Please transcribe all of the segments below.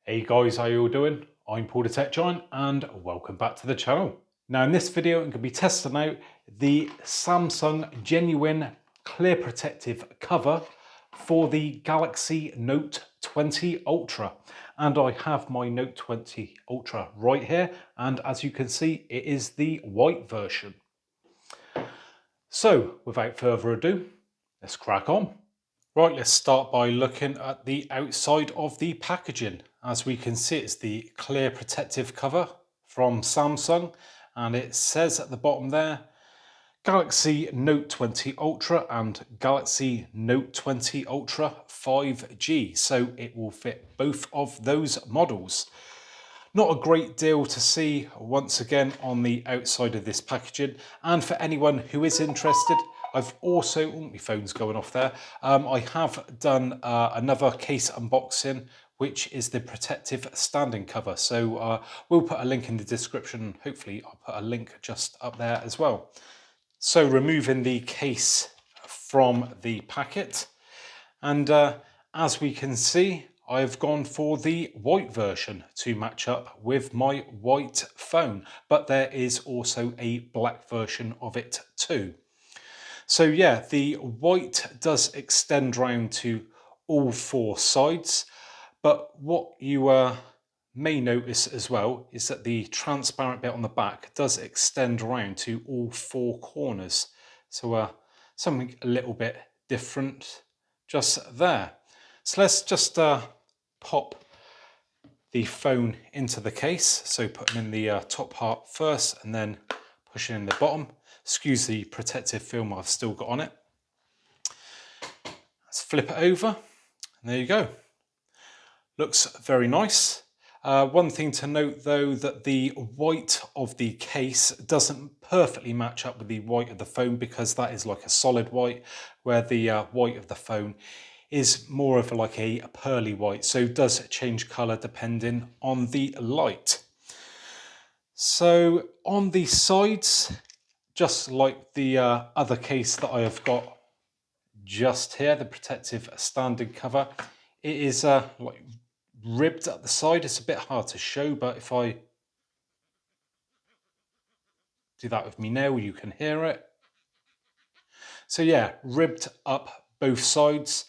Hey guys, how you all doing? I'm Paul the Tech Giant and welcome back to the channel. Now in this video I'm going to be testing out the Samsung genuine clear protective cover for the Galaxy Note 20 Ultra. And I have my Note 20 Ultra right here, and as you can see it is the white version. So without further ado, let's crack on. Right, let's start by looking at the outside of the packaging. As we can see, it's the clear protective cover from Samsung, and it says at the bottom there, Galaxy Note 20 Ultra and Galaxy Note 20 Ultra 5G. So it will fit both of those models. Not a great deal to see once again on the outside of this packaging, and for anyone who is interested, I've also, oh, my phone's going off there, I have done another case unboxing, which is the protective standing cover. So we'll put a link in the description. Hopefully I'll put a link just up there as well. So removing the case from the packet, and as we can see, I've gone for the white version to match up with my white phone, but there is also a black version of it too. So yeah, the white does extend round to all four sides, but what you may notice as well is that the transparent bit on the back does extend around to all four corners. So something a little bit different just there. So let's just pop the phone into the case. So putting in the top part first and then pushing in the bottom. Excuse the protective film I've still got on it. Let's flip it over, and there you go. Looks very nice. One thing to note though, that the white of the case doesn't perfectly match up with the white of the phone, because that is like a solid white, where the white of the phone is more of like a pearly white, so it does change colour depending on the light. So on the sides, just like the other case that I have got just here, the protective standing cover, it is like ribbed at the side. It's a bit hard to show, but if I do that with me nail, you can hear it. So yeah, ribbed up both sides.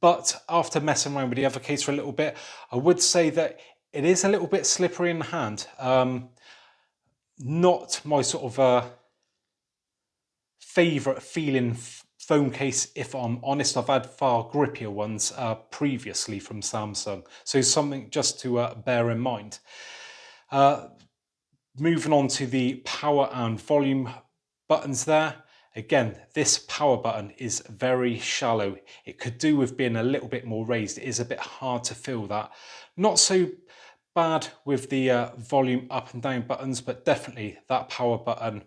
But after messing around with the other case for a little bit, I would say that it is a little bit slippery in the hand. Not my sort of favourite feeling phone case, if I'm honest. I've had far grippier ones previously from Samsung. So something just to bear in mind. Moving on to the power and volume buttons there. Again, this power button is very shallow. It could do with being a little bit more raised. It is a bit hard to feel that. Not so bad with the volume up and down buttons, but definitely that power button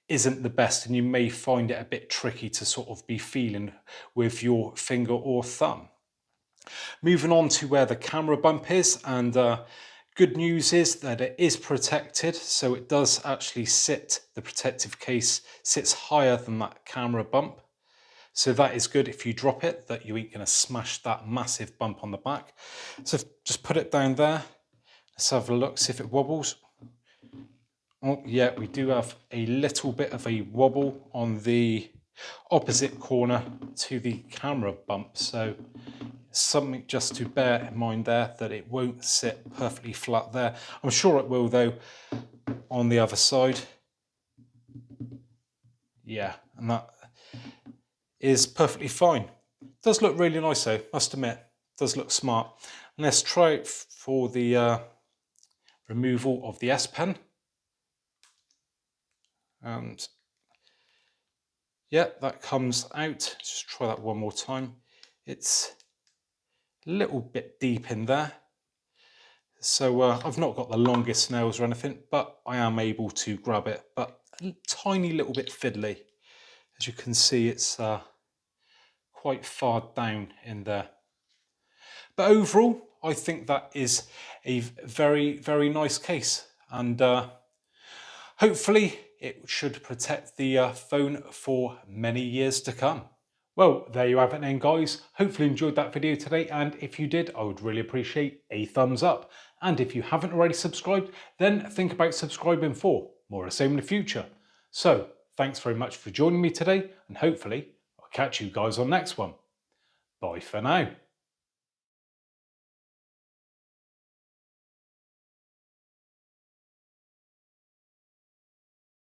isn't the best, and you may find it a bit tricky to sort of be feeling with your finger or thumb. Moving on to where the camera bump is, and good news is that it is protected, so it does actually sit, the protective case sits higher than that camera bump. So that is good if you drop it, that you ain't going to smash that massive bump on the back. So just put it down there. Let's have a look, see if it wobbles. Oh yeah, we do have a little bit of a wobble on the opposite corner to the camera bump. So something just to bear in mind there, that it won't sit perfectly flat there. I'm sure it will though on the other side. Yeah, and that is perfectly fine. Does look really nice though, must admit. Does look smart. And let's try it for the removal of the S Pen. And yeah, that comes out. Just try that one more time. It's a little bit deep in there. So I've not got the longest nails or anything, but I am able to grab it, but a tiny little bit fiddly. As you can see, it's quite far down in there. But overall, I think that is a very, very nice case, and hopefully it should protect the phone for many years to come. Well, there you have it then, guys. Hopefully you enjoyed that video today, and if you did, I would really appreciate a thumbs up. And if you haven't already subscribed, then think about subscribing for more of the same in the future. So, thanks very much for joining me today, and hopefully I'll catch you guys on the next one. Bye for now.